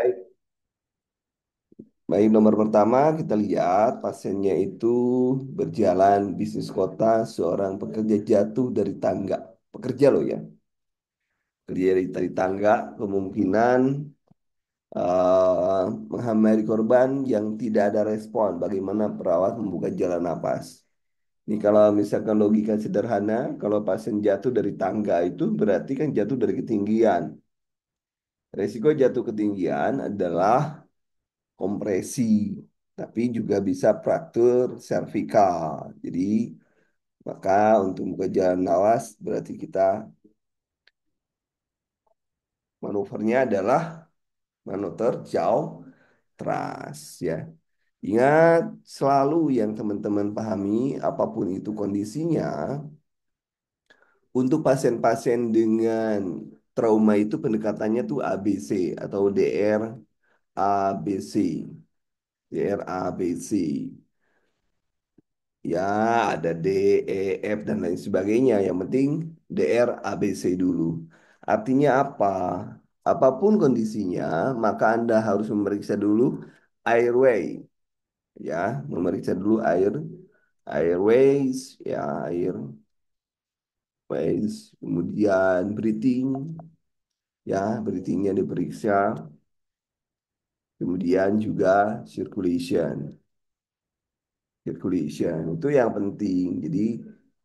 Baik, baik, nomor pertama kita lihat pasiennya itu berjalan bisnis kota, seorang pekerja jatuh dari tangga. Pekerja loh ya, kerja dari tangga, kemungkinan menghampiri korban yang tidak ada respon. Bagaimana perawat membuka jalan napas? Ini kalau misalkan logika sederhana, kalau pasien jatuh dari tangga itu berarti kan jatuh dari ketinggian. Resiko jatuh ketinggian adalah kompresi, tapi juga bisa fraktur servikal. Jadi, maka untuk buka jalan napas berarti kita manuvernya adalah manuver jauh trust ya. Ingat selalu yang teman-teman pahami apapun itu kondisinya, untuk pasien-pasien dengan trauma itu pendekatannya tuh ABC atau DR ABC. DR ABC. Ya, ada D, E, F, dan lain sebagainya. Yang penting DR, ABC dulu. Artinya apa? Apapun kondisinya, maka Anda harus memeriksa dulu airway. Ya, memeriksa dulu airways, ya, airways. Kemudian breathing, ya, breathingnya diperiksa. Kemudian juga circulation. Circulation itu yang penting. Jadi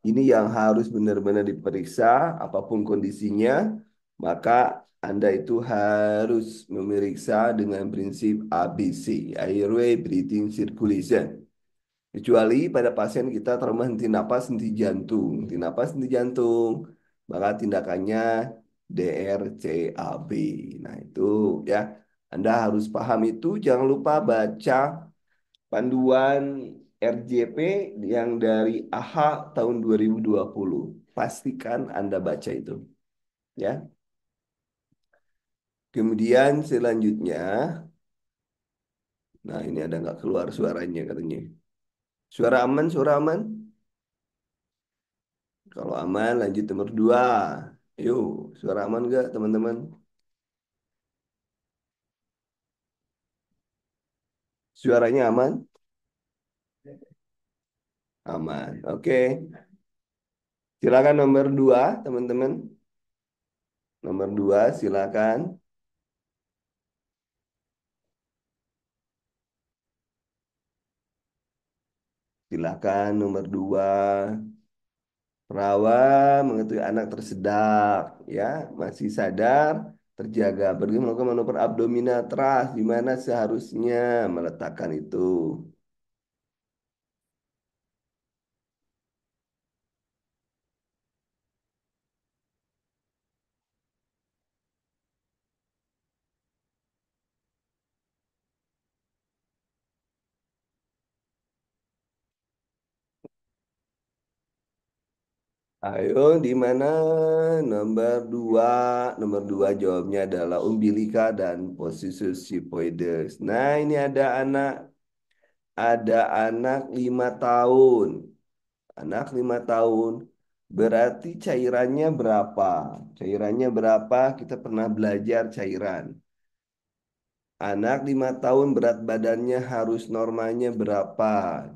ini yang harus benar-benar diperiksa apapun kondisinya, maka Anda itu harus memeriksa dengan prinsip ABC, airway, breathing, circulation. Kecuali pada pasien kita trauma henti napas, henti jantung, henti napas, henti jantung, maka tindakannya DRCAB. Nah itu ya, Anda harus paham itu. Jangan lupa baca panduan RJP yang dari AHA tahun 2020. Pastikan Anda baca itu, ya. Kemudian selanjutnya, nah ini ada nggak keluar suaranya katanya. Suara aman, suara aman. Kalau aman, lanjut nomor 2. Yuk, suara aman nggak teman-teman? Suaranya aman? Aman. Oke. Silakan nomor 2, teman-teman. Nomor 2, silakan. Silakan nomor 2. Perawat mengetahui anak tersedak, ya, masih sadar, terjaga, pergi melakukan manuver abdominal thrust, di mana seharusnya meletakkan itu. Ayo, di mana nomor 2? Nomor 2 jawabnya adalah umbilika dan posisus sifoides. Nah, ini ada anak 5 tahun. Anak 5 tahun berarti cairannya berapa? Cairannya berapa? Kita pernah belajar cairan. Anak 5 tahun berat badannya harus normalnya berapa?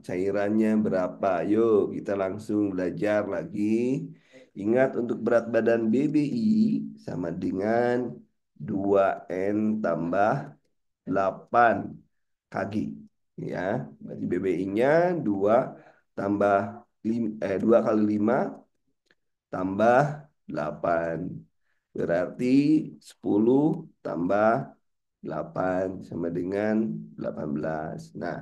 Cairannya berapa? Yuk kita langsung belajar lagi. Ingat untuk berat badan BBI sama dengan 2N tambah 8 kg. Ya, berarti BBI-nya 2 tambah 2 kali 5 tambah 8. Berarti 10 tambah 8 sama dengan 18. Nah,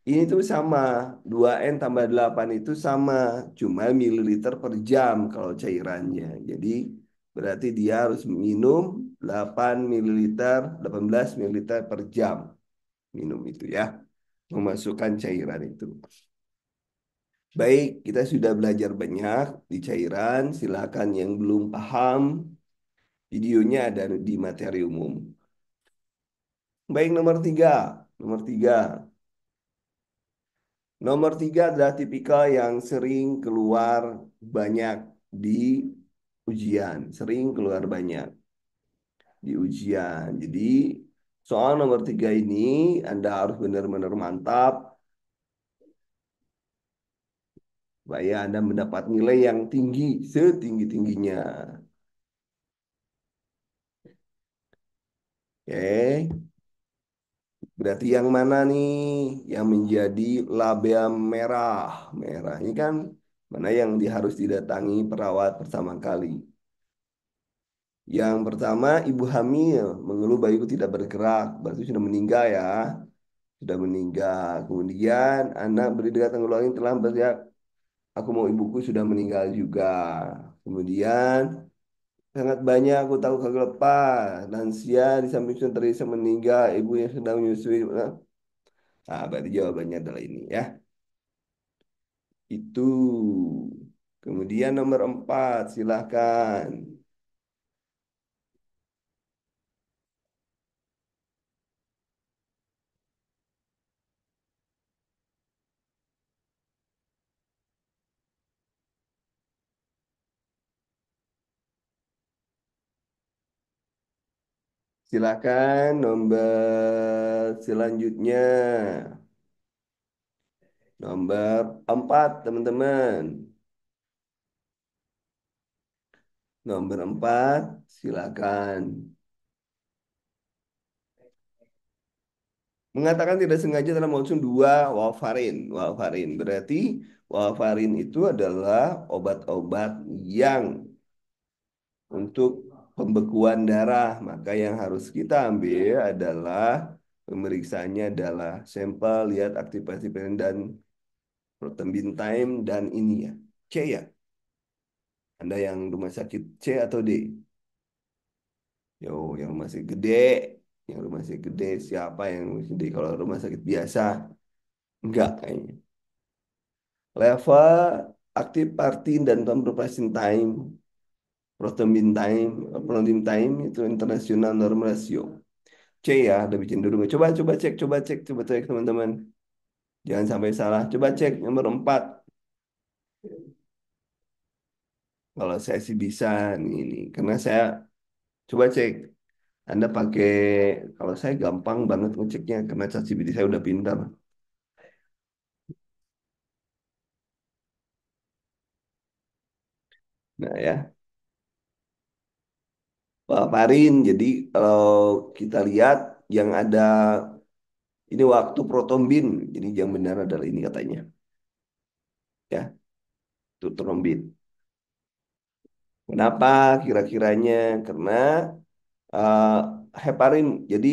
ini tuh sama. 2N tambah 8 itu sama. Cuma mililiter per jam kalau cairannya. Jadi berarti dia harus minum 8 mililiter, 18 mililiter per jam. Minum itu ya. Memasukkan cairan itu. Baik, kita sudah belajar banyak di cairan. Silakan yang belum paham, videonya ada di materi umum. Baik, nomor 3. Nomor 3. Nomor 3 adalah tipikal yang sering keluar banyak di ujian. Sering keluar banyak di ujian. Jadi, Soal nomor 3 ini Anda harus benar-benar mantap supaya Anda mendapat nilai yang tinggi, setinggi-tingginya. Oke, berarti yang mana nih yang menjadi label merah? Merah ini kan mana yang harus didatangi perawat pertama kali. Yang pertama, ibu hamil mengeluh bayiku tidak bergerak, berarti sudah meninggal ya, sudah meninggal. Kemudian anak beri dengan tenggelam telah berteriak, aku mau ibuku sudah meninggal juga. Kemudian sangat banyak aku tahu kagak lepas. Lansia di samping sudah terisa meninggal, ibu yang sedang menyusui. Nah, berarti jawabannya adalah ini ya. Itu. Kemudian nomor 4, silahkan. Silahkan nomor selanjutnya. Nomor 4, teman-teman. Nomor 4, silakan. Mengatakan tidak sengaja dalam mengonsumsi 2 warfarin. Warfarin berarti warfarin itu adalah obat-obat yang untuk pembekuan darah. Maka yang harus kita ambil adalah pemeriksaannya adalah sampel, lihat aktivasi dan proton beam time dan ini ya. C ya. Anda yang rumah sakit C atau D? Yo, yang rumah sakit gede. Yang rumah sakit gede siapa yang rumah sakit gede? Kalau rumah sakit biasa enggak kayaknya. Level aktif partin dan pemroplacing time, proton time, proton time itu internasional norm ratio. C ya, lebih cenderung. Coba cek teman-teman. Jangan sampai salah. Coba cek nomor 4. Kalau saya sih bisa nih, ini. Karena saya coba cek. Anda pakai, kalau saya gampang banget ngeceknya karena ChatGPT saya udah pintar. Nah ya, paparin. Jadi kalau kita lihat yang ada ini waktu protombin. Jadi yang benar adalah ini katanya. Ya, itu trombin. Kenapa kira-kiranya? Karena eh, heparin. Jadi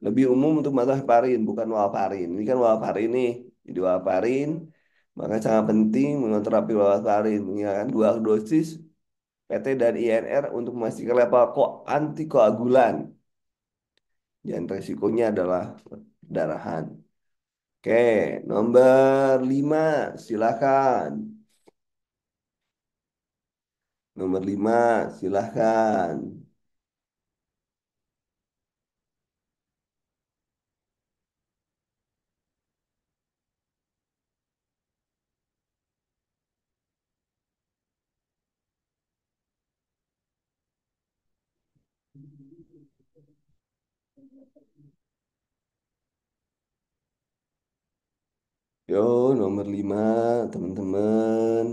lebih umum untuk mata heparin, bukan warfarin. Ini kan warfarin nih. Jadi warfarin, maka sangat penting mengontrol warfarin. Mengingatkan 2 dosis PT dan INR untuk memastikan level antikoagulan. Dan resikonya adalah perdarahan. Oke, nomor 5, silakan. Nomor 5, silakan. Yo, nomor 5, teman-teman.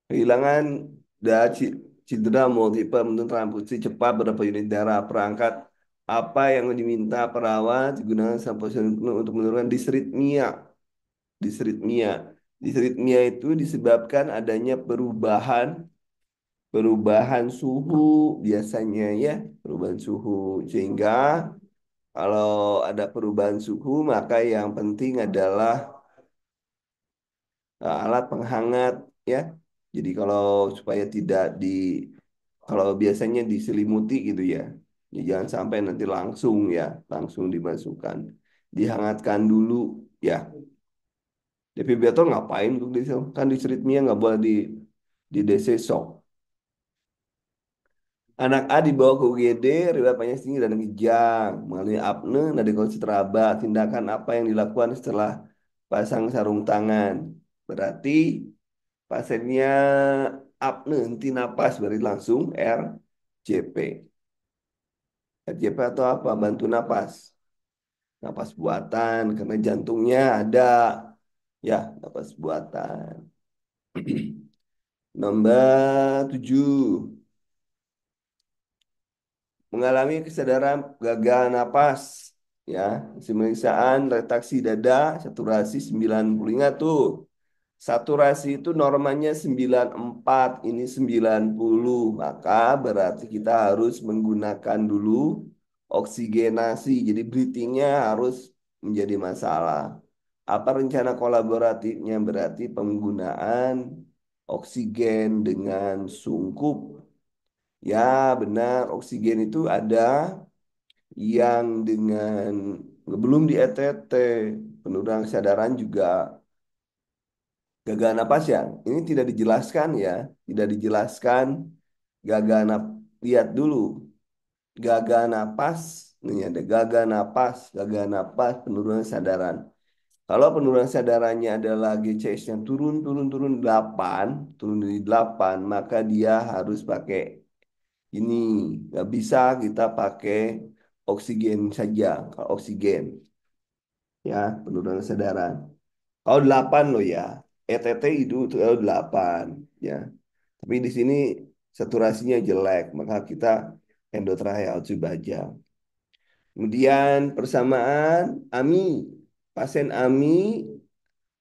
Kehilangan dan cedera multiple menuntut transfusi cepat berapa unit darah perangkat apa yang diminta perawat digunakan sampai untuk menurunkan disritmia. Disritmia. Disritmia itu disebabkan adanya perubahan perubahan suhu biasanya ya, perubahan suhu sehingga kalau ada perubahan suhu maka yang penting adalah alat penghangat ya. Jadi kalau supaya tidak kalau biasanya diselimuti gitu ya. Ya jangan sampai nanti langsung ya, langsung dimasukkan. Dihangatkan dulu ya. Defibrillator ngapain untuk di kan di ritmia nggak boleh di DC shock. Anak A dibawa ke UGD, riwayat panas tinggi dan kejang, mengalami apne, nadi kondisi terabak. Tindakan apa yang dilakukan setelah pasang sarung tangan? Berarti Pasiennya apne, henti napas, berarti langsung RJP. RJP atau apa? Bantu napas. Napas buatan, karena jantungnya ada. Ya, napas buatan. Nomor 7. Mengalami kesadaran gagal napas. Ya, pemeriksaan retraksi dada, saturasi 90. Ingat tuh, saturasi itu normanya 94, ini 90. Maka berarti kita harus menggunakan dulu oksigenasi. Jadi breathingnya harus menjadi masalah. Apa rencana kolaboratifnya? Berarti penggunaan oksigen dengan sungkup. Ya, benar. Oksigen itu ada yang dengan belum di ETT, penurunan kesadaran juga gagal napas ya. Ini tidak dijelaskan ya, tidak dijelaskan gagal napas. Lihat dulu, gagal napas, ini ada gagal napas, penurunan kesadaran. Kalau penurunan kesadarannya adalah GCS-nya turun, turun, turun 8, turun dari 8, maka dia harus pakai ini. Nggak bisa kita pakai oksigen saja. Kalau oksigen, ya penurunan kesadaran. Kalau 8 loh ya, ETT itu kalau 8 ya. Tapi di sini saturasinya jelek, maka kita endotracheal tube aja. Kemudian persamaan AMI. Pasien AMI,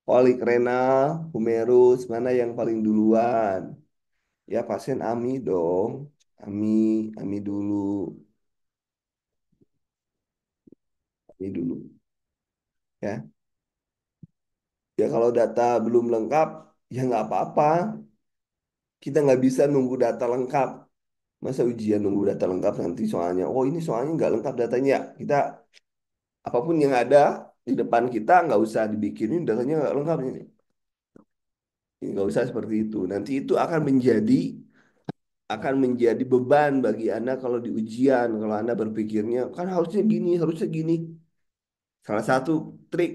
kolik renal, humerus, mana yang paling duluan? Ya pasien AMI dong. AMI, AMI dulu, AMI dulu. Ya, ya kalau data belum lengkap, ya nggak apa-apa. Kita nggak bisa nunggu data lengkap. Masa ujian nunggu data lengkap nanti soalnya, oh ini soalnya nggak lengkap datanya. Kita apapun yang ada di depan kita nggak usah dibikinin datanya nggak lengkap ini. Nggak usah seperti itu. Nanti itu akan menjadi beban bagi Anda kalau di ujian. Kalau Anda berpikirnya kan harusnya gini, harusnya gini. Salah satu trik,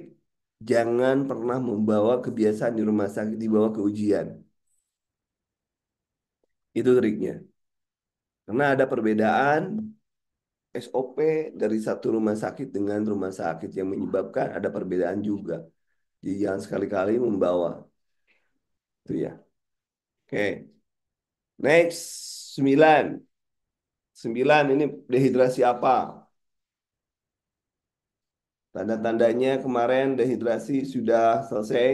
jangan pernah membawa kebiasaan di rumah sakit dibawa ke ujian. Itu triknya. Karena ada perbedaan SOP dari satu rumah sakit dengan rumah sakit yang menyebabkan ada perbedaan juga. Jadi jangan sekali-kali membawa. Itu ya. Oke. Next. 9. 9 ini dehidrasi apa? Tanda-tandanya kemarin dehidrasi sudah selesai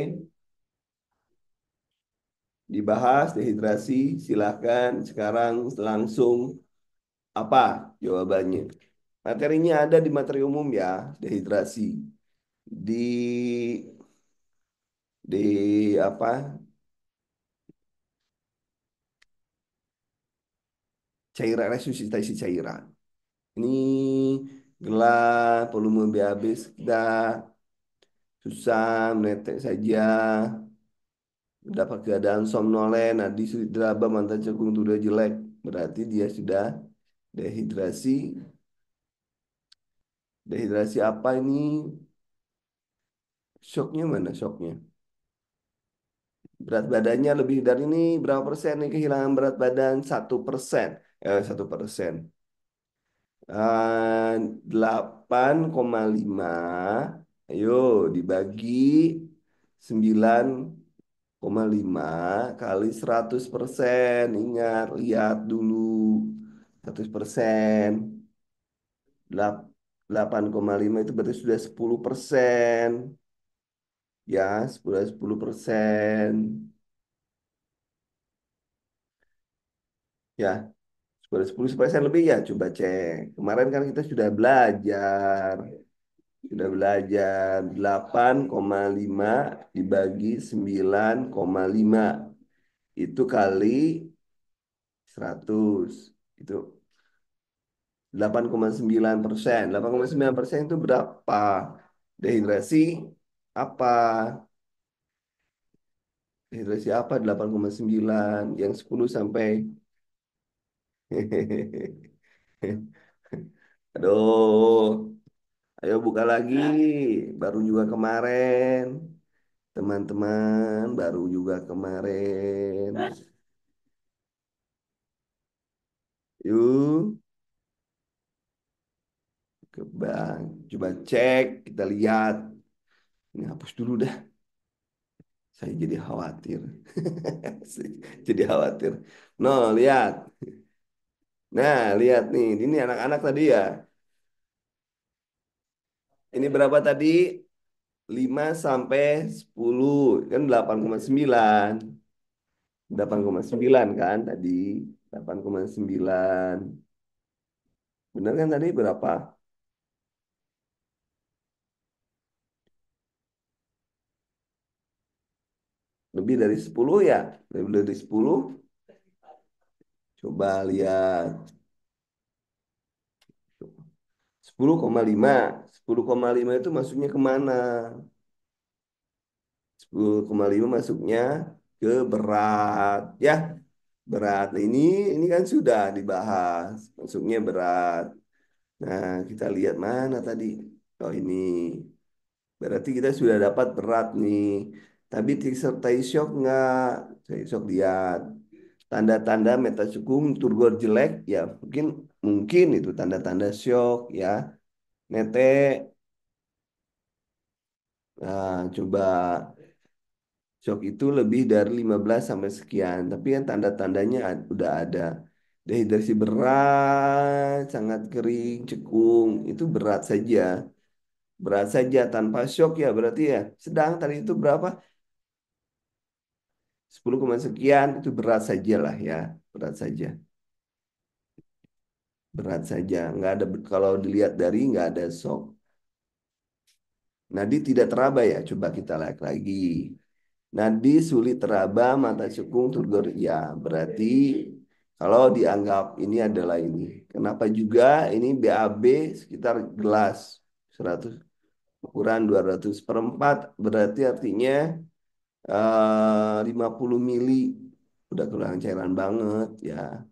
dibahas. Dehidrasi silahkan sekarang langsung apa jawabannya. Materinya ada di materi umum ya. Dehidrasi. Di apa, cairan resusitasi cairan. Ini gelap, volume BAB sedang, susah, menetek saja, dapat keadaan somnolen, nadi sulit diraba, mata cekung sudah jelek. Berarti dia sudah dehidrasi. Dehidrasi apa ini? Shocknya mana shocknya? Berat badannya lebih dari ini berapa persen nih kehilangan berat badan? 1%. 1%. 8,5. Ayo dibagi 9,5 kali 100%. Ingat, lihat dulu. 100%. 8,5 itu berarti sudah 10%. Ya, 10%. Ya, 10% lebih ya. Coba cek. Kemarin kan kita sudah belajar. Sudah belajar 8,5 dibagi 9,5 itu kali 100 itu 8,9%. 8,9% itu berapa? Dehidrasi apa? Dehidrasi apa 8,9? Yang 10 sampai Aduh, ayo buka lagi. Baru juga kemarin. teman-teman baru juga kemarin. Yuk ke bank. Coba cek, kita lihat. Ini hapus dulu dah. Saya jadi khawatir. Jadi khawatir. No, lihat. Nah, lihat nih. Ini anak-anak tadi ya. Ini berapa tadi? 5 sampai 10. Kan 8,9. 8,9 kan tadi. 8,9. Benar kan tadi berapa? Lebih dari 10 ya? Lebih dari 10. Coba lihat. 10,5. 10,5 itu masuknya kemana? 10,5 masuknya ke berat. Ya, berat. Nah, ini kan sudah dibahas. Masuknya berat. Nah, kita lihat mana tadi. Oh, ini. Berarti kita sudah dapat berat nih. Tapi disertai shock nggak? Saya shock lihat. Tanda-tanda metasukung turgor jelek ya mungkin mungkin itu tanda-tanda shock ya. Nete, nah, coba shock itu lebih dari 15 sampai sekian. Tapi yang tanda-tandanya udah ada. Dehidrasi berat, sangat kering, cekung, itu berat saja. Berat saja tanpa shock ya berarti ya. Sedang tadi itu berapa? 10, sekian itu berat saja lah ya. Berat saja. Berat saja. Nggak ada, kalau dilihat dari nggak ada shock. Nadi tidak teraba ya. Coba kita lihat lagi. Nadi sulit teraba, mata cekung turgor. Ya, berarti kalau dianggap ini adalah ini. Kenapa juga ini BAB sekitar gelas 100 ukuran 200/4 berarti artinya 50 mili. Udah kurang cairan banget ya.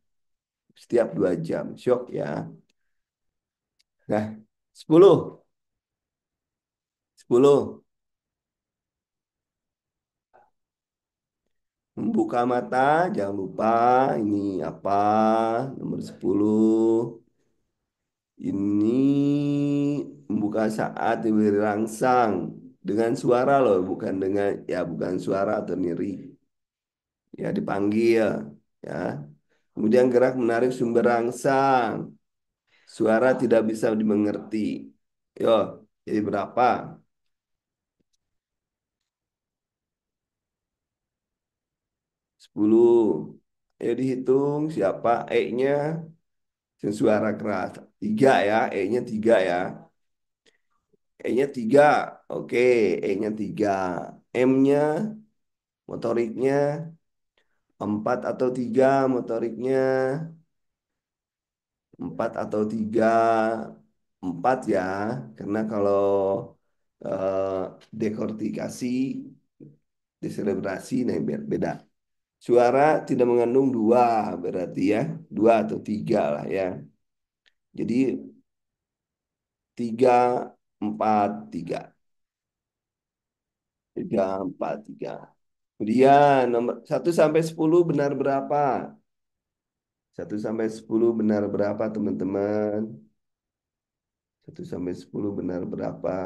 Setiap 2 jam. Shock ya. Nah, 10. 10. Membuka mata, jangan lupa ini apa? Nomor 10. Ini membuka saat dirangsang dengan suara loh, bukan dengan ya bukan suara atau niri. Ya dipanggil ya. Kemudian gerak menarik sumber rangsang. Suara tidak bisa dimengerti. Yo, jadi berapa? 10. Ayo dihitung siapa E-nya suara keras. 3 ya, E-nya 3 ya. E-nya 3. Oke, E-nya 3. M-nya motoriknya 4 atau 3 motoriknya. 4 atau 3. 4 ya. Karena kalau dekortikasi, deselebrasi, nah beda. Suara tidak mengandung dua, berarti ya. 2 atau 3 lah ya. Jadi 3, 4, 3. 3, 4, 3. Kemudian nomor 1 sampai 10 benar berapa? 1 sampai 10 benar berapa teman-teman? 1 sampai 10 benar berapa?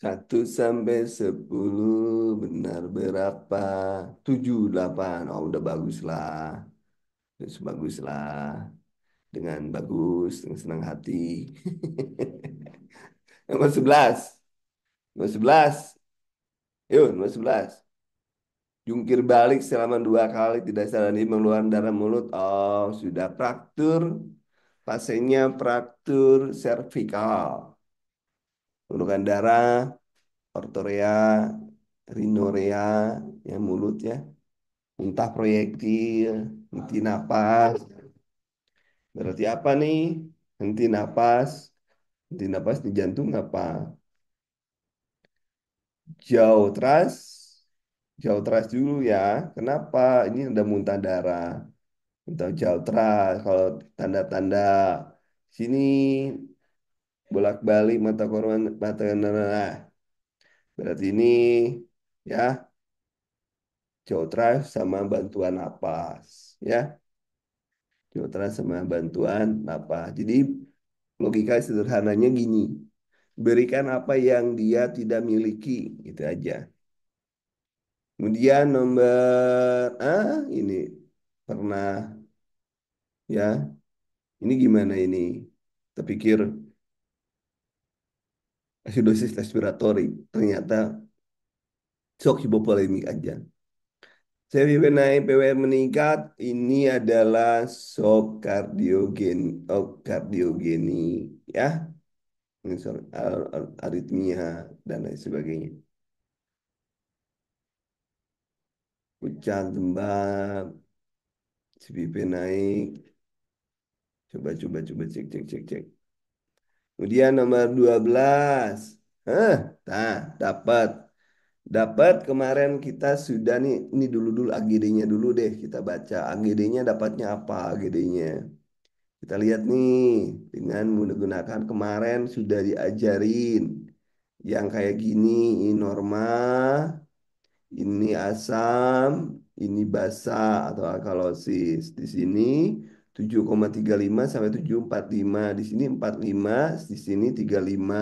1 sampai 10 benar berapa? 7, 8. Oh udah bagus lah. Udah bagus lah. Dengan bagus, dengan senang hati. Nomor 11. Nomor 11. Yuk, nomor 11. Jungkir balik selama 2 kali tidak sadari mengeluarkan darah mulut. Oh, sudah fraktur. Pasiennya fraktur servikal. Mengeluarkan darah, ortorea, rinorea, yang mulut ya. Muntah proyektil, henti napas. Berarti apa nih? Henti napas. Henti napas di jantung apa? Jauh teras, jauh teras dulu ya. Kenapa? Ini ada muntah darah. Muntah jauh teras. Kalau tanda-tanda sini bolak-balik mata korban mata nah, berarti ini ya jauh teras sama bantuan napas ya. Jauh teras sama bantuan napas. Jadi logika sederhananya gini. Berikan apa yang dia tidak miliki, itu aja. Kemudian nomor ini pernah ya. Ini gimana ini? Terpikir acidosis respiratory. Ternyata shock hipovolemik aja. CPP naik, PWR meningkat. Ini adalah shock kardiogeni ya. Ini shock aritmia dan lain sebagainya. Pucat, demam, CPP naik. Coba cek cek cek cek. Kemudian nomor 12. Nah, dapat. Dapat kemarin kita sudah nih, ini dulu AGD-nya dulu deh kita baca. AGD-nya dapatnya apa AGD-nya? Kita lihat nih, dengan menggunakan kemarin sudah diajarin. Yang kayak gini, ini norma, ini asam, ini basa atau alkalosis. Di sini 7,35 sampai 7,45. Di sini 45, di sini 35.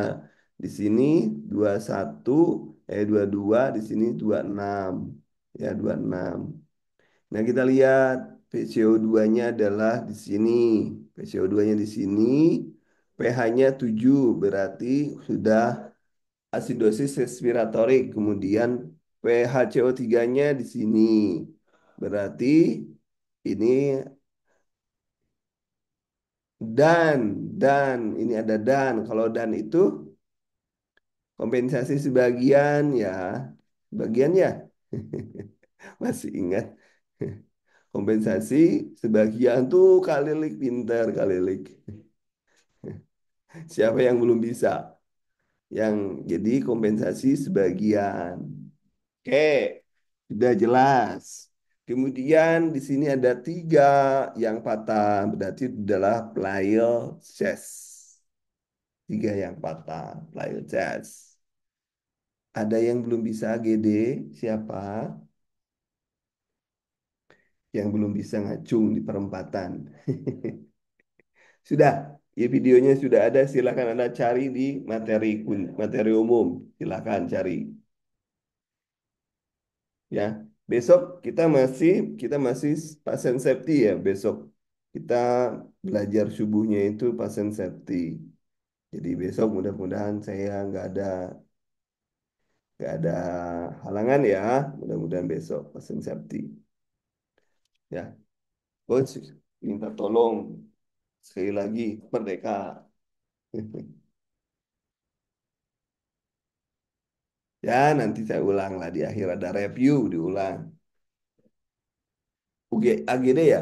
Di sini 21, 22, di sini 26. Ya, 26. Nah, kita lihat PCO2-nya adalah di sini. PCO2-nya di sini. pH-nya 7 berarti sudah asidosis respiratorik. Kemudian pH CO3-nya di sini. Berarti ini dan ini ada dan. Kalau dan itu kompensasi sebagian ya. Sebagian ya. Masih ingat. Kompensasi sebagian tuh kalilik pinter kalilik. Siapa yang belum bisa? Yang jadi kompensasi sebagian. Oke, sudah jelas. Kemudian di sini ada tiga yang patah, berarti itu adalah plio chest. Tiga yang patah, plio chest. Ada yang belum bisa GD, siapa? Yang belum bisa ngacung di perempatan. Sudah, ya videonya sudah ada, silakan Anda cari di materi umum. Silakan cari. Ya, besok kita masih pasien safety ya besok. Kita belajar subuhnya itu pasien safety. Jadi besok mudah-mudahan saya nggak ada halangan ya. Mudah-mudahan besok pasien safety. Ya, coach minta tolong sekali lagi merdeka. Ya, nanti saya ulang lah di akhir ada review diulang. AGD ya?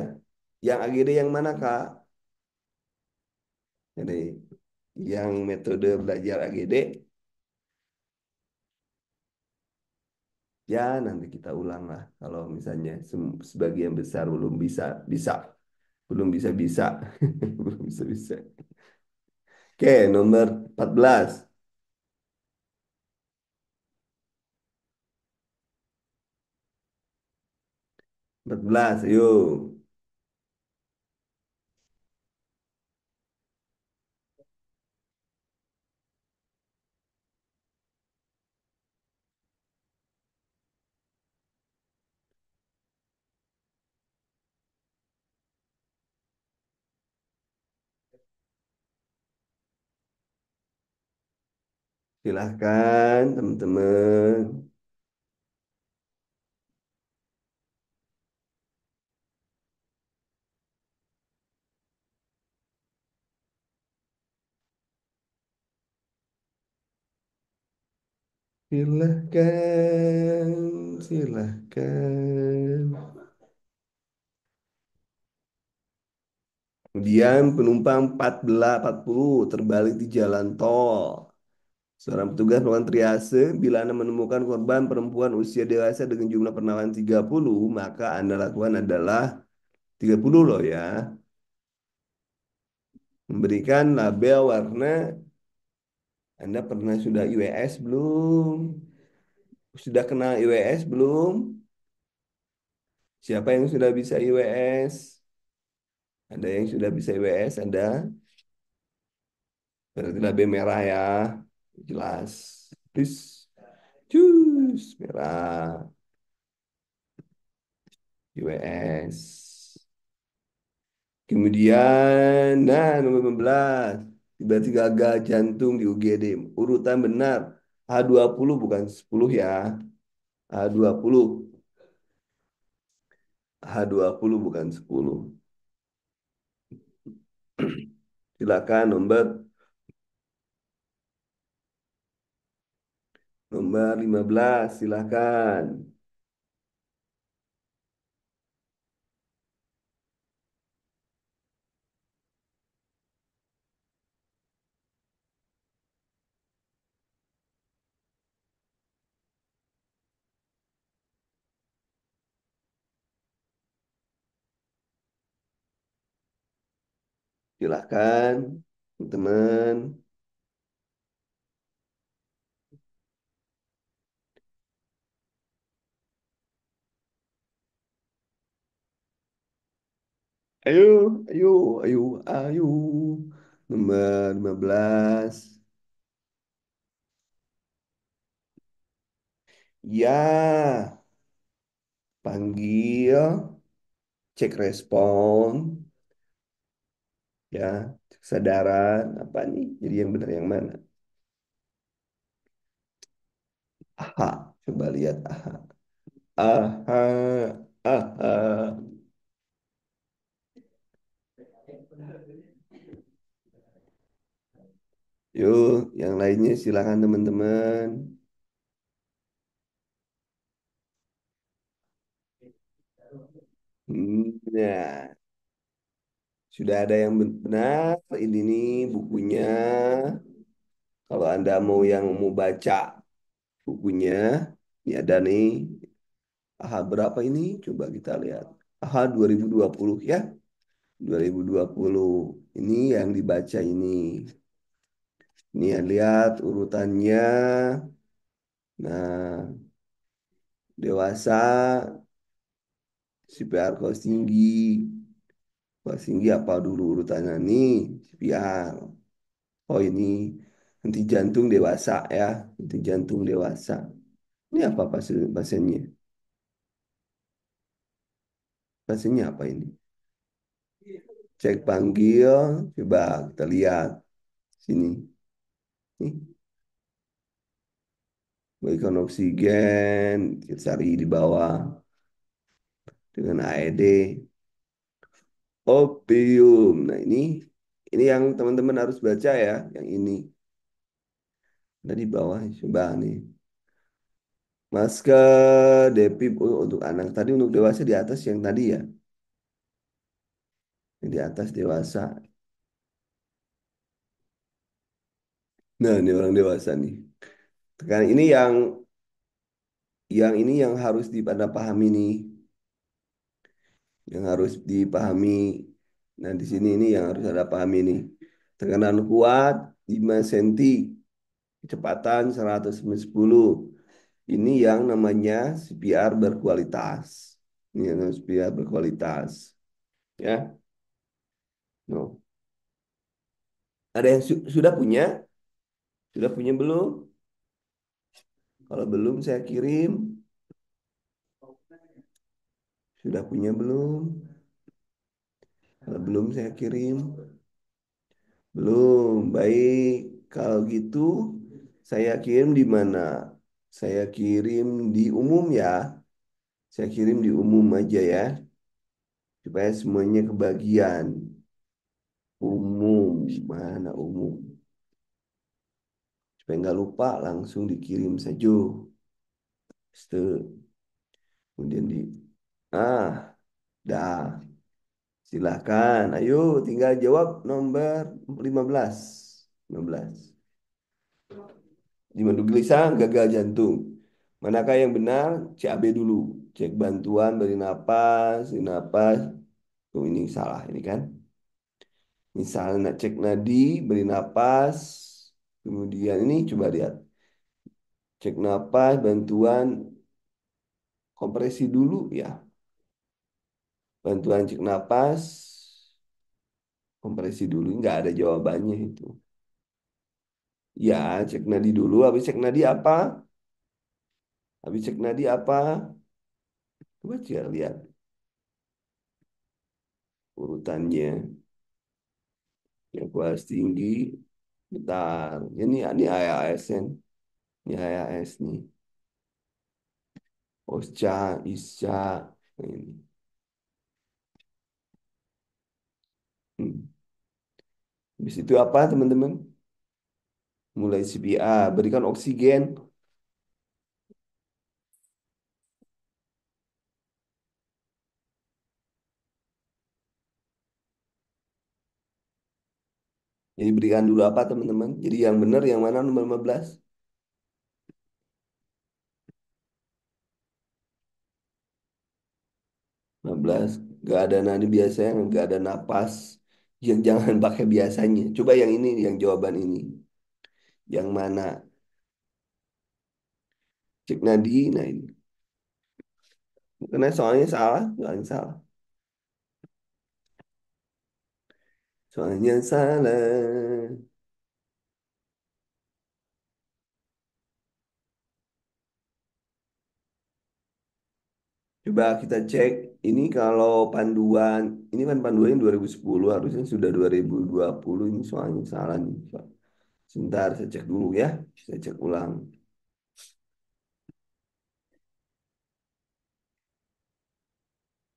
Yang AGD yang mana Kak? Jadi yang metode belajar AGD. Ya, nanti kita ulang lah. Kalau misalnya sebagian besar belum bisa, bisa. Belum bisa, bisa. Belum bisa, bisa. Oke, nomor 14. 14, yuk. Silahkan, teman-teman. Silahkan, silahkan. Kemudian penumpang 14, 40 terbalik di jalan tol. Seorang petugas melakukan triase bila Anda menemukan korban perempuan usia dewasa dengan jumlah pernafasan 30, maka Anda lakukan adalah 30 loh ya. Memberikan label warna. Anda pernah sudah IWS belum? Sudah kenal IWS belum? Siapa yang sudah bisa IWS? Ada yang sudah bisa IWS? Ada? Berarti label merah ya. Jelas. Terus, cus, merah. IWS. Kemudian, nah nomor 15. Tiba-tiba gagal jantung di UGD. Urutan benar. H20 bukan 10 ya. H20. H20 bukan 10. Silakan nomor nomor 15. Silakan. Silakan, teman-teman. Ayo, ayo, ayo, ayo. Nomor 15. Ya, panggil, cek respon, ya, kesadaran, apa nih? Jadi yang benar yang mana? Aha, coba lihat aha. Aha, aha. Yuk, yang lainnya silakan teman-teman. Nah, sudah ada yang benar. Ini nih bukunya. Kalau Anda mau yang mau baca bukunya, ini ada nih. AHA berapa ini? Coba kita lihat. AHA 2020 ya. 2020. Ini yang dibaca ini. Ini ya, lihat urutannya. Nah, dewasa, CPR kelas tinggi. Kelas tinggi apa dulu urutannya nih? CPR. Oh ini henti jantung dewasa ya. Henti jantung dewasa. Ini apa pasiennya? Pasiennya apa ini? Cek panggil. Coba kita lihat sini. Nih, berikan oksigen. Kita cari di bawah dengan AED. Opium. Nah ini yang teman-teman harus baca ya. Yang ini. Ada di bawah. Coba nih. Masker Depip untuk anak. Tadi untuk dewasa di atas yang tadi ya. Yang di atas dewasa. Nah, ini orang dewasa nih. Tekan ini yang ini yang harus dipahami nih, yang harus dipahami. Nah, di sini ini yang harus ada pahami nih. Tekanan kuat 5 cm, kecepatan 110. Ini yang namanya CPR berkualitas. Ini yang namanya CPR berkualitas, ya. No. Ada yang sudah punya? Sudah punya belum? Kalau belum saya kirim. Sudah punya belum? Kalau belum saya kirim. Belum. Baik. Kalau gitu saya kirim di mana? Saya kirim di umum ya. Saya kirim di umum aja ya. Supaya semuanya kebagian. Umum. Mana umum? Supaya nggak lupa langsung dikirim saja. Itu. Kemudian ah, dah. Silahkan. Ayo tinggal jawab nomor 15. 15. Jantung gelisah, gagal jantung. Manakah yang benar? CAB dulu. Cek bantuan, beri napas. Oh, ini salah ini kan. Misalnya nak cek nadi, beri napas. Kemudian ini coba lihat. Cek napas, bantuan, kompresi dulu ya. Bantuan cek napas, kompresi dulu. Nggak ada jawabannya itu. Ya, cek nadi dulu. Habis cek nadi apa? Habis cek nadi apa? Coba cek lihat urutannya. Yang kelas tinggi. Bentar. Ini IAS kan. Ini IAS nih. Osca, Isca. Ini. Hmm. Habis itu apa teman-teman? Mulai CPR. Berikan oksigen. Jadi berikan dulu apa teman-teman? Jadi yang benar yang mana nomor 15? 15. Gak ada nadi biasanya, gak ada napas. Yang jangan pakai biasanya. Coba yang ini, yang jawaban ini. Yang mana? Cek nadi. Nah ini. Karena soalnya salah. Soalnya salah. Coba kita cek. Ini kalau panduan, ini kan panduannya 2010, harusnya sudah 2020. Ini soalnya salah nih. Sebentar, saya cek dulu ya. Saya cek ulang.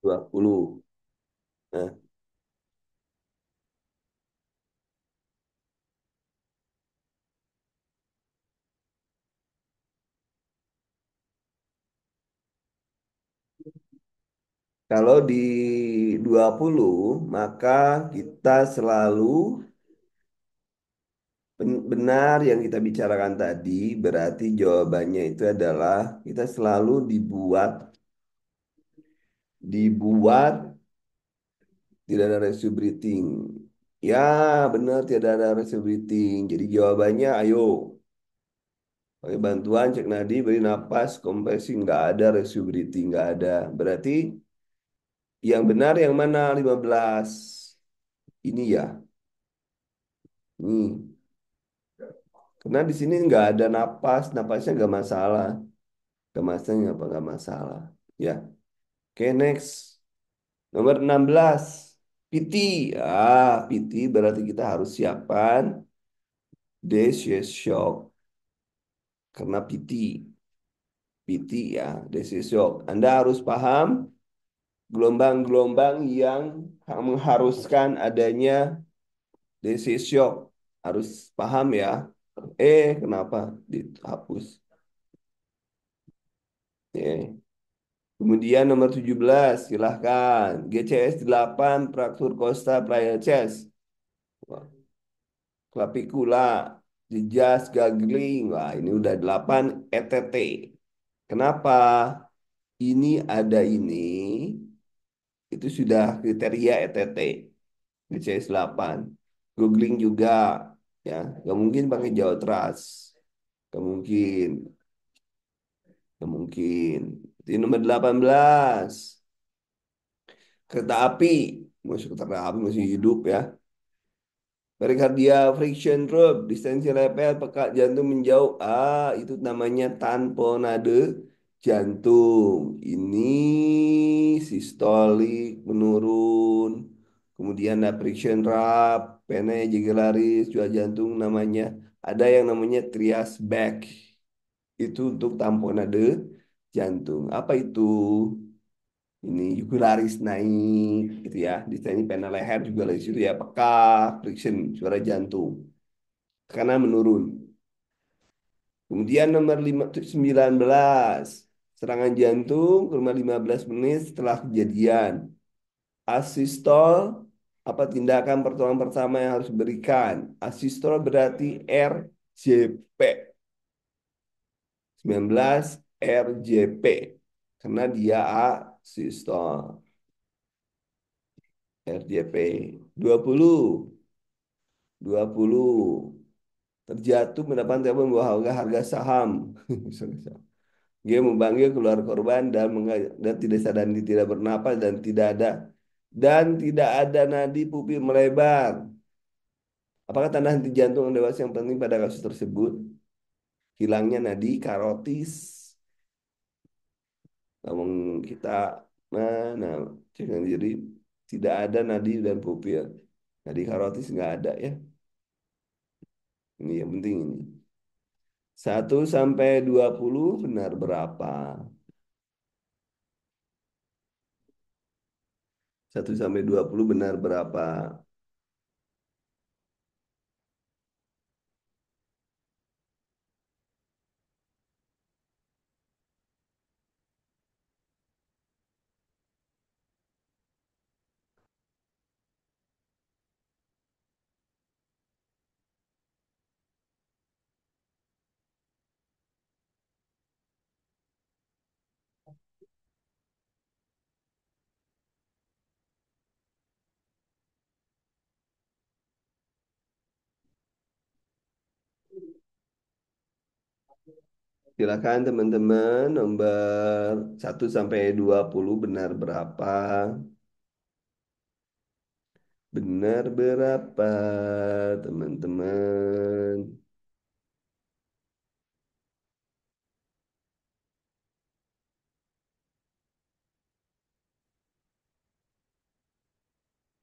20. Nah, kalau di 20 maka kita selalu benar yang kita bicarakan tadi, berarti jawabannya itu adalah kita selalu dibuat tidak ada ratio breathing. Ya, benar tidak ada ratio breathing. Jadi jawabannya ayo pakai bantuan cek nadi, beri napas, kompresi nggak ada ratio breathing nggak ada. Berarti yang benar yang mana 15? Ini ya. Nih. Karena di sini nggak ada napas, napasnya nggak masalah. Kemasnya apa nggak masalah. Ya, oke next. Nomor 16. PT. PT berarti kita harus siapkan Desys shock. Karena PT ya, Desys shock. Anda harus paham gelombang-gelombang yang mengharuskan adanya Desys shock. Harus paham ya. Kenapa dihapus? Ya. Kemudian nomor 17 silahkan. GCS 8 fraktur costa playa chest. Wah, Clavicula, jejas, gagling. Wah, ini udah 8 ETT. Kenapa? Ini ada ini, itu sudah kriteria ETT. GCS 8. Googling juga. Ya, nggak mungkin pakai Jawa Trust. Nggak mungkin. Nggak mungkin. Di nomor 18. Kereta api. Masuk kereta api masih hidup ya. Perikardia friction drop, distensi level, peka jantung menjauh. Itu namanya tamponade jantung. Ini sistolik menurun. Kemudian ada friction rap, pene jegelaris, jual jantung namanya. Ada yang namanya trias back. Itu untuk tamponade jantung. Apa itu? Ini jugularis naik gitu ya. Di sini pena leher juga dari situ ya. Peka, friction, suara jantung. Karena menurun. Kemudian nomor 19. Serangan jantung kurang 15 menit setelah kejadian. Asistol, apa tindakan pertolongan pertama yang harus diberikan? Asistol berarti RJP. 19 RJP. Karena dia asistol. RJP. 20 terjatuh mendapat telepon bahwa harga saham. Dia memanggil keluar korban dan tidak sadar dan tidak bernapas dan tidak ada nadi pupil melebar. Apakah tanda henti jantung yang dewasa yang penting pada kasus tersebut? Hilangnya nadi karotis. Namun kita mana jangan jadi tidak ada nadi dan pupil. Nadi karotis nggak ada ya. Ini yang penting ini. 1 sampai 20 benar berapa? 1 sampai 20 benar berapa? Silakan teman-teman nomor 1 sampai 20 benar berapa? Benar berapa teman-teman?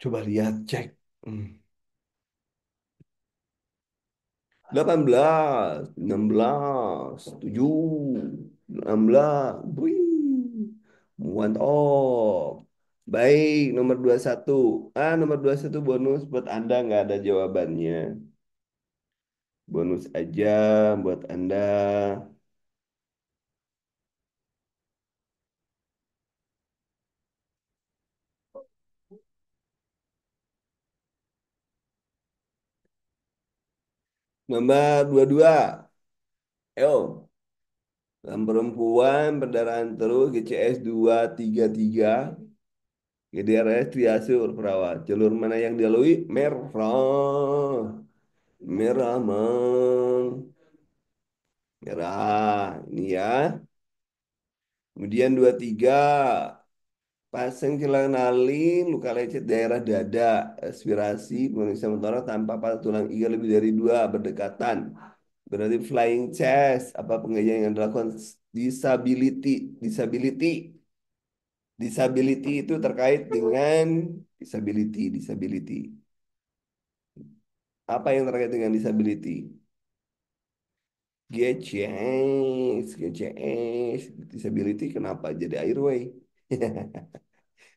Coba lihat cek. Hmm. 18, 16, 7, 16. Wih, mantap. Baik, nomor 21. Nomor 21 bonus buat Anda nggak ada jawabannya. Bonus aja buat Anda. Nomor 22. Ayo. Dalam perempuan, perdarahan terus, GCS 233, GDRS triase berperawat. Jalur mana yang dilalui? Merah. Merah, Mang. Merah. Ini ya. Kemudian 23. Pasang kehilangan nalin, luka lecet daerah dada, aspirasi, pemeriksaan mentorok tanpa patah tulang iga lebih dari 2 berdekatan. Berarti flying chest, apa pengajian yang dilakukan disability, disability, disability itu terkait dengan disability. Apa yang terkait dengan disability? GCS, disability kenapa jadi airway?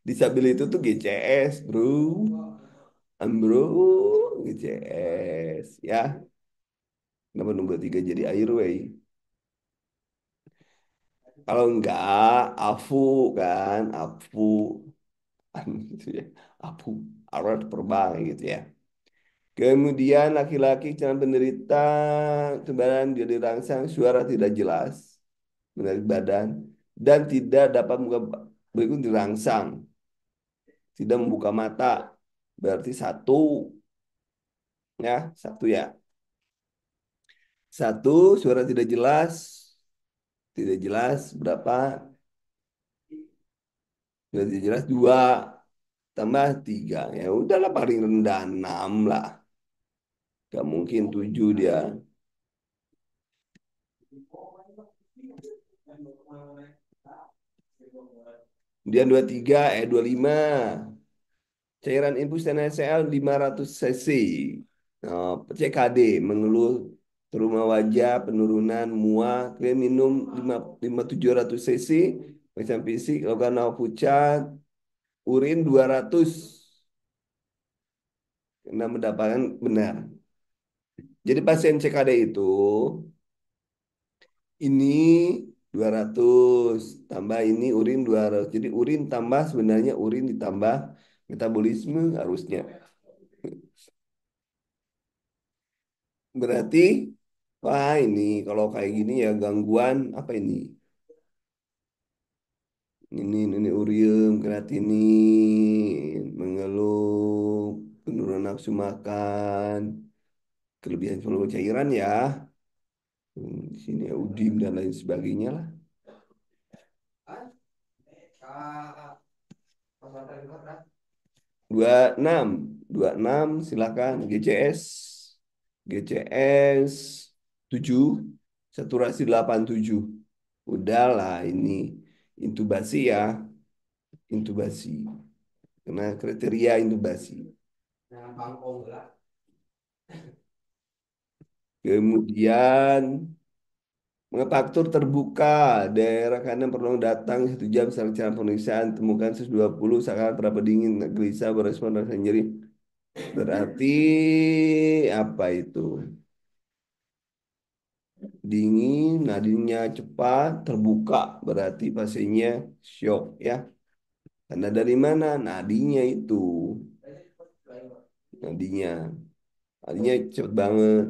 Disability itu GCS, bro. Bro, GCS. Ya, nomor nomor 3 jadi airway. Kalau enggak, AFU kan, AFU. Gitu ya. AFU, alat terbang gitu ya. Kemudian laki-laki calon penderita kebadan dia dirangsang suara tidak jelas, menarik badan, dan tidak dapat muka berikut dirangsang, tidak membuka mata. Berarti satu, ya, satu ya. Satu, suara tidak jelas berapa? Suara tidak jelas dua, tambah tiga. Ya udahlah paling rendah enam lah. Gak mungkin tujuh dia. Kemudian 23, 25. Cairan infus NaCl 500 cc. Nah, CKD mengeluh trauma wajah, penurunan mual, kemudian minum 700 cc, pemeriksaan fisik, lakukan nafas pucat, urin 200. Nah, mendapatkan benar. Jadi pasien CKD itu ini 200 tambah ini urin 200. Jadi urin tambah sebenarnya urin ditambah metabolisme harusnya. Berarti Wah ini kalau kayak gini ya gangguan apa ini? Ini urium, kreatinin, mengeluh, penurunan nafsu makan, kelebihan volume cairan ya. Di sini ya udim dan lain sebagainya lah. 26, 26 silakan GCS. GCS 7, saturasi 87. Udahlah ini intubasi ya, intubasi. Karena kriteria intubasi. Kemudian faktur terbuka daerah kanan perlu datang 1 jam setelah cara pemeriksaan temukan 120 saat berapa dingin gelisah berespon rasa nyeri berarti apa itu dingin nadinya cepat terbuka berarti pasiennya shock ya karena dari mana nadinya itu nadinya nadinya cepet banget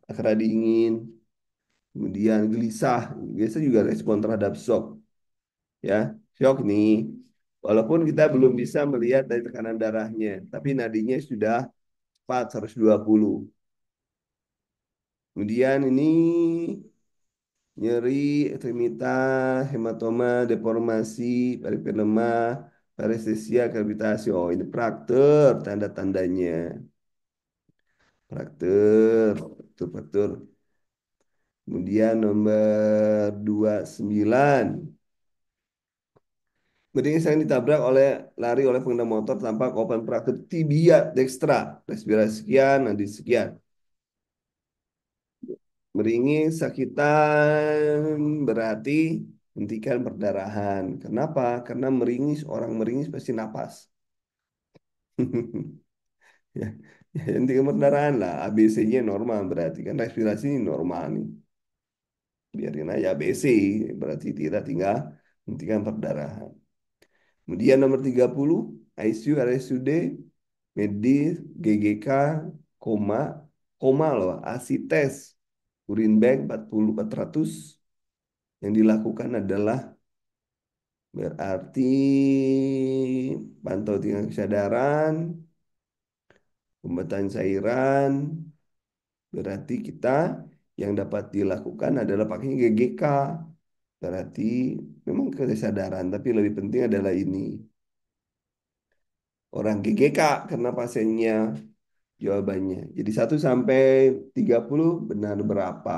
akhirnya dingin kemudian gelisah biasa juga respon terhadap shock ya shock nih walaupun kita belum bisa melihat dari tekanan darahnya tapi nadinya sudah cepat 120 kemudian ini nyeri ekstremitas hematoma deformasi peripelema parestesia gravitasi oh ini fraktur tanda-tandanya fraktur fraktur fraktur kemudian nomor 29 Mending saya ditabrak oleh lari oleh pengendara motor tanpa korban fraktur tibia dextra, respirasi sekian, nadi sekian. Meringis sakitan berarti hentikan perdarahan. Kenapa? Karena meringis orang meringis pasti napas. Ya, ya hentikan perdarahan lah. ABC-nya normal berarti kan respirasi ini normal nih. Biarin aja ABC berarti tidak tinggal hentikan perdarahan. Kemudian nomor 30 ICU, RSUD, medis, GGK, koma, koma loh, ASI tes, urin bag 40-400 yang dilakukan adalah berarti pantau tingkat kesadaran, pembacaan cairan, berarti kita yang dapat dilakukan adalah pakainya GGK, berarti memang kesadaran, tapi lebih penting adalah ini orang GGK karena pasiennya jawabannya. Jadi 1 sampai 30 benar berapa?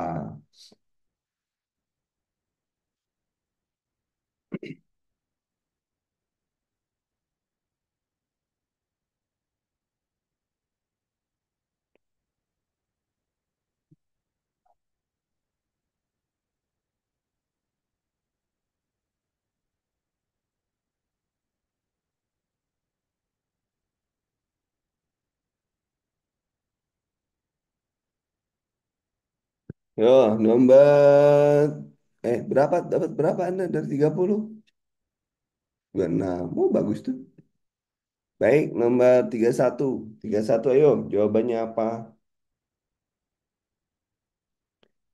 Yo, nomor berapa dapat berapa Anda dari 30? 26. Oh, bagus tuh. Baik, nomor 31. 31 ayo, jawabannya apa?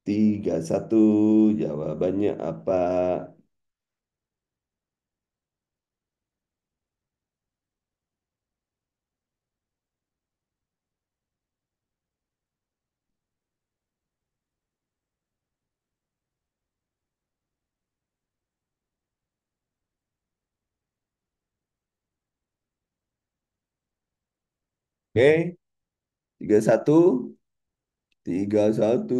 31 jawabannya apa? Oke, 31. 31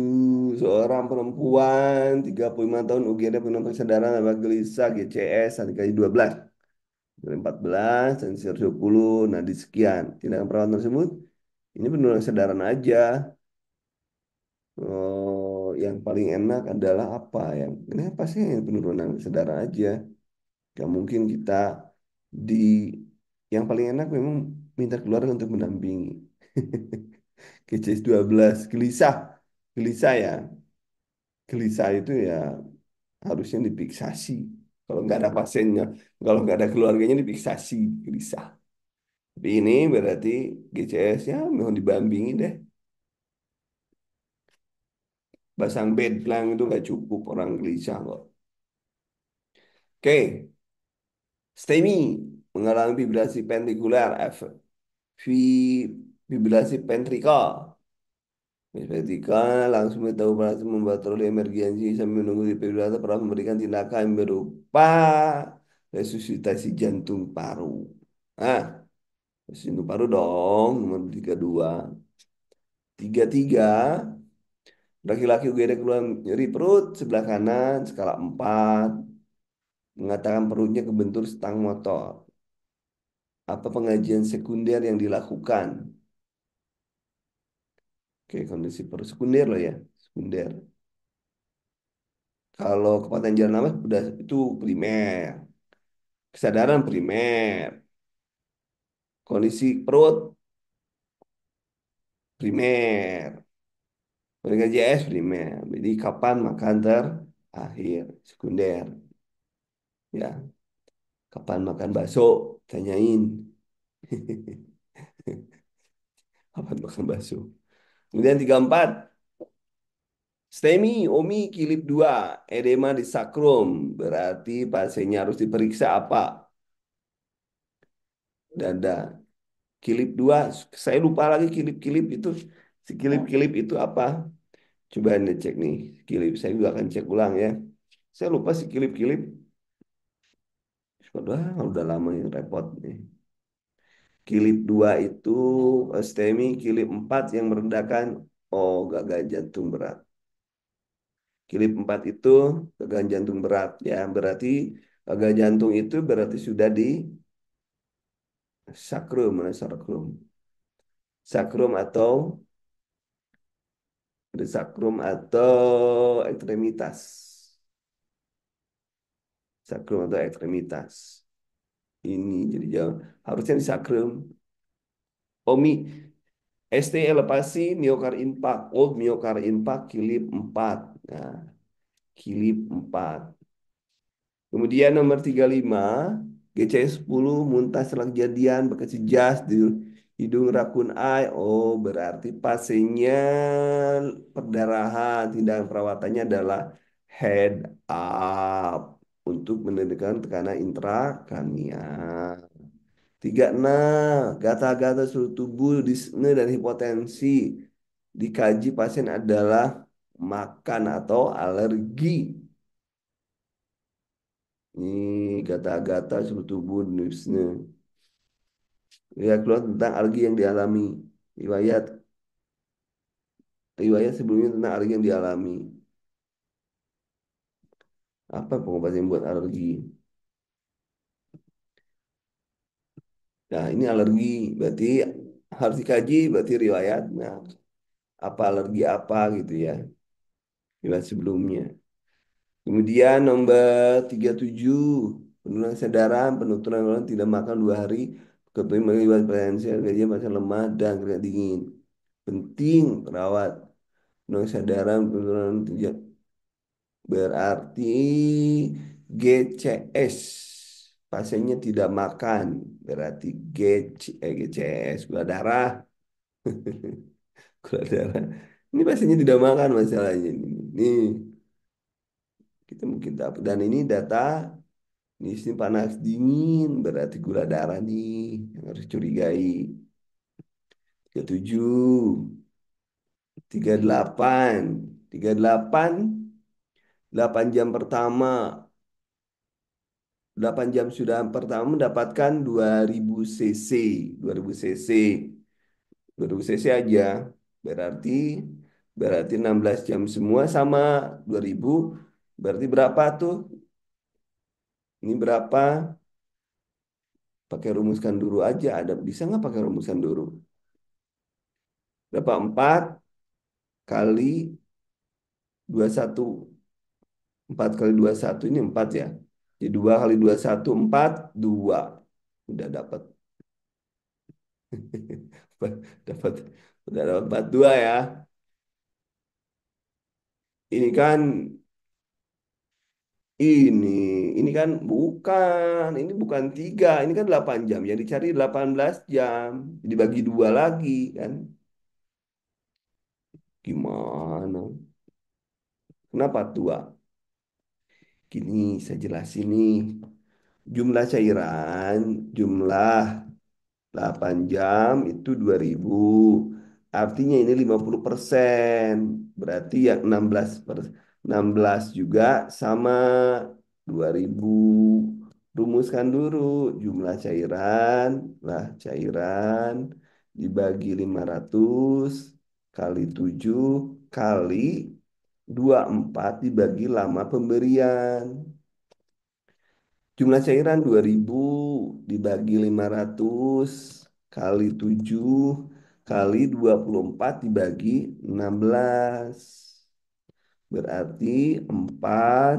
seorang perempuan 35 tahun UGD penuh kesadaran apa gelisah GCS 1 kali 12 dari 14 dan 10 nadi sekian tindakan perawatan tersebut ini penurunan kesadaran aja yang paling enak adalah apa yang kenapa sih yang penurunan kesadaran aja gak mungkin kita di yang paling enak memang minta keluarga untuk mendampingi GCS 12 gelisah gelisah ya gelisah itu ya harusnya dipiksasi. Kalau nggak ada pasiennya, kalau nggak ada keluarganya dipiksasi, gelisah. Tapi ini berarti GCS ya memang dibampingi deh. Pasang bed plank itu nggak cukup, orang gelisah kok. Oke, STEMI mengalami vibrasi ventrikular, vibrasi ventrikal. Vertikal langsung tahu berhasil membuat troli emergensi sambil menunggu di defibrilator pernah memberikan tindakan yang berupa resusitasi jantung paru. Ah, resusitasi jantung paru dong, nomor 32. 33, laki-laki UGD keluar nyeri perut sebelah kanan, skala 4, mengatakan perutnya kebentur stang motor. Apa pengajian sekunder yang dilakukan? Oke, kondisi perut sekunder loh ya, sekunder. Kalau kekuatan jalan nafas udah itu primer. Kesadaran primer, kondisi perut primer, mereka JS primer. Jadi kapan makan terakhir, sekunder. Ya, kapan makan bakso, tanyain. Kapan makan bakso. Kemudian 34, STEMI, OMI, kilip 2, edema di sakrum. Berarti pasiennya harus diperiksa apa? Dada. Kilip 2, saya lupa lagi kilip-kilip itu. Si kilip-kilip itu apa? Coba Anda cek nih, kilip. Saya juga akan cek ulang ya. Saya lupa sih kilip-kilip. Udah lama yang repot nih. Kilip 2 itu STEMI, kilip 4 yang merendahkan, oh gagal jantung berat. Kilip 4 itu gagal jantung berat ya. Berarti gagal jantung itu berarti sudah di sakrum, mana sakrum? Sakrum atau di sakrum atau ekstremitas. Sakrum atau ekstremitas. Ini jadi jauh. Harusnya di sakrum. Omi ST elevasi miokard infarct, old miokard infarct, kilip 4. Nah, kilip 4. Kemudian nomor 35, GC10 muntah setelah kejadian bekas jas di hidung rakun eye. Oh, berarti pasiennya perdarahan. Tindakan perawatannya adalah head up untuk menurunkan tekanan intrakranial. 36, gata-gata seluruh tubuh, disne dan hipotensi. Dikaji pasien adalah makan atau alergi. Ini gata-gata seluruh tubuh, disne. Ya, keluar tentang alergi yang dialami. Riwayat, riwayat sebelumnya tentang alergi yang dialami. Apa pengobatan yang buat alergi? Nah, ini alergi. Berarti harus dikaji, berarti riwayat. Nah, apa alergi apa gitu ya. Riwayat sebelumnya. Kemudian nomor 37, penurunan kesadaran, penuturan orang tidak makan 2 hari, ketemu mengibat potensial gajian masa lemah dan keringat dingin. Penting perawat penurunan kesadaran, penurunan tidak berarti GCS. Pasiennya tidak makan, berarti GCS, gula darah, gula darah. Ini pasiennya tidak makan masalahnya ini. Nih, kita mungkin dapat. Dan ini data. Ini sini panas dingin berarti gula darah nih yang harus curigai. 37, 38, 38, 8 jam pertama, 8 jam sudah pertama mendapatkan 2000 cc, 2000 cc, 2000 cc aja. Berarti berarti 16 jam semua sama 2000. Berarti berapa tuh? Ini berapa? Pakai rumuskan dulu aja. Ada bisa nggak pakai rumuskan dulu? Berapa? 4 kali 21, 4 kali 21 ini 4 ya. Jadi 2 kali 21 4 2. Udah dapat. Dapat, udah dapat 42 ya. Ini kan ini ini kan ini bukan 3, ini kan 8 jam. Yang dicari 18 jam. Dibagi 2 lagi kan. Gimana? Kenapa tua? Gini saya jelasin nih. Jumlah cairan, jumlah 8 jam itu 2000. Artinya ini 50%. Berarti yang 16 juga sama 2000. Rumuskan dulu jumlah cairan. Lah cairan dibagi 500 kali 7 kali 24 dibagi lama pemberian. Jumlah cairan 2000 dibagi 500 kali 7 kali 24 dibagi 16. Berarti 4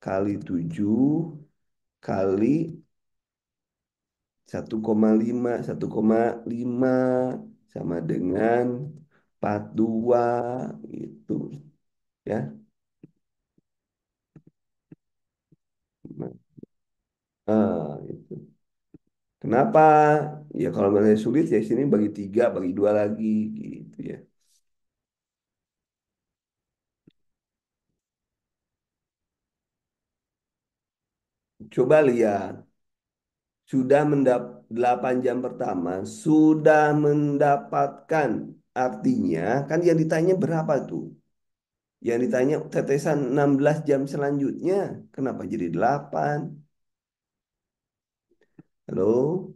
kali 7 kali 1,5 1,5 sama dengan 42 itu ya. Itu. Kenapa? Ya kalau misalnya sulit ya sini bagi 3, bagi 2 lagi gitu ya. Coba lihat, sudah 8 jam pertama sudah mendapatkan, artinya kan yang ditanya berapa tuh? Yang ditanya tetesan 16 jam selanjutnya, kenapa jadi 8? Halo,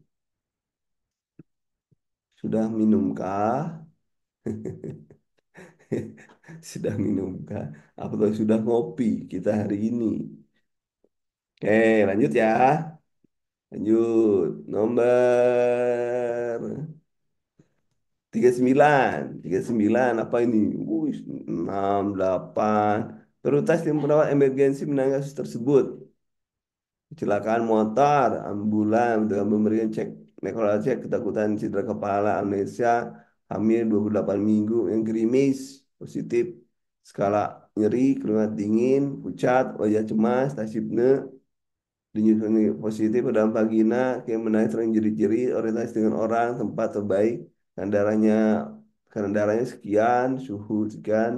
sudah minumkah? Sudah minumkah? Atau sudah ngopi kita hari ini? Oke, lanjut ya. Lanjut. Nomor 39 apa ini? Wih, 6, 8. Prioritas tim perawat emergensi menangani kasus tersebut. Kecelakaan motor, ambulan, dengan pemberian cek nekrologi, ketakutan, cedera kepala, amnesia, hamil 28 minggu, yang gerimis, positif, skala nyeri, keringat dingin, pucat, wajah cemas, tasyipne, dinyusui positif pada vagina, kayak menangis sering jerit-jerit, orientasi dengan orang, tempat terbaik, kadar darahnya sekian, suhu sekian,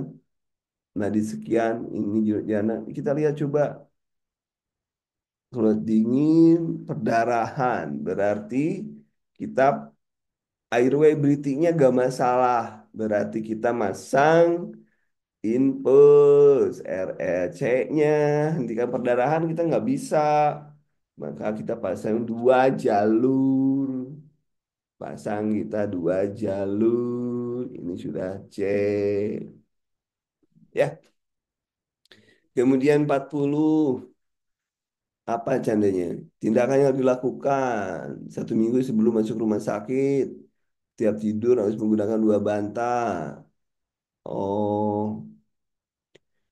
nadi sekian, ini jana. Kita lihat coba kalau dingin, perdarahan, berarti kita airway breathing-nya gak masalah, berarti kita masang infus REC-nya, hentikan perdarahan kita nggak bisa. Maka kita pasang 2 jalur. Pasang kita 2 jalur. Ini sudah C. Ya, kemudian 40. Apa candanya? Tindakan yang dilakukan 1 minggu sebelum masuk rumah sakit. Tiap tidur harus menggunakan 2 bantal. Oh,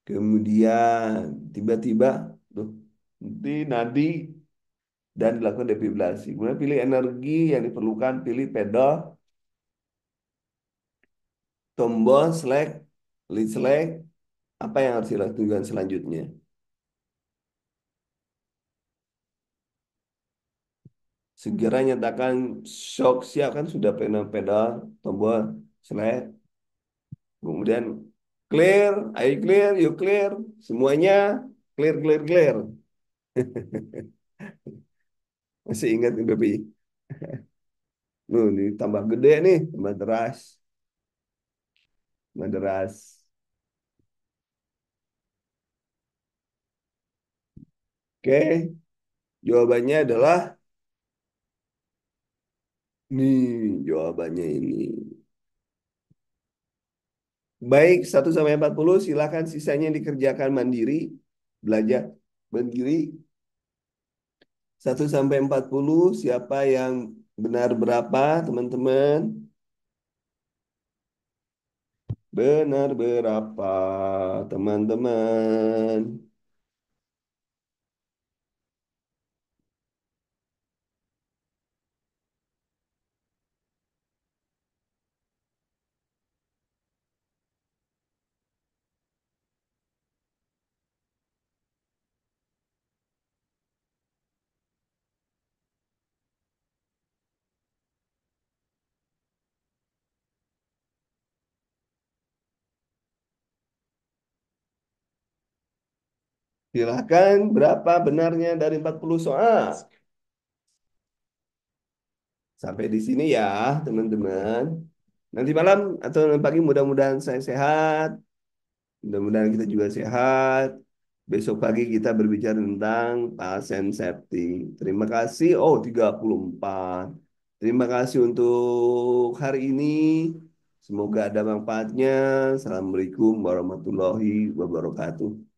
kemudian tiba-tiba tuh, nanti nadi dan dilakukan defibrillasi. Kemudian pilih energi yang diperlukan, pilih pedal, tombol, select, lead select, apa yang harus dilakukan selanjutnya. Segera nyatakan shock siap kan sudah pedal, tombol, select, kemudian clear, ayo clear, you clear, semuanya clear, clear, clear. Masih ingat nih Bapak? Ini tambah gede nih, tambah deras, tambah deras. Oke, jawabannya adalah nih, jawabannya ini. Baik, 1 sampai 40 silakan sisanya dikerjakan mandiri, belajar mandiri. 1 sampai 40 siapa yang benar berapa, teman-teman? Benar berapa, teman-teman? Silahkan, berapa benarnya dari 40 soal? Sampai di sini ya, teman-teman. Nanti malam atau nanti pagi mudah-mudahan saya sehat. Mudah-mudahan kita juga sehat. Besok pagi kita berbicara tentang pasien safety. Terima kasih. Oh, 34. Terima kasih untuk hari ini. Semoga ada manfaatnya. Assalamualaikum warahmatullahi wabarakatuh.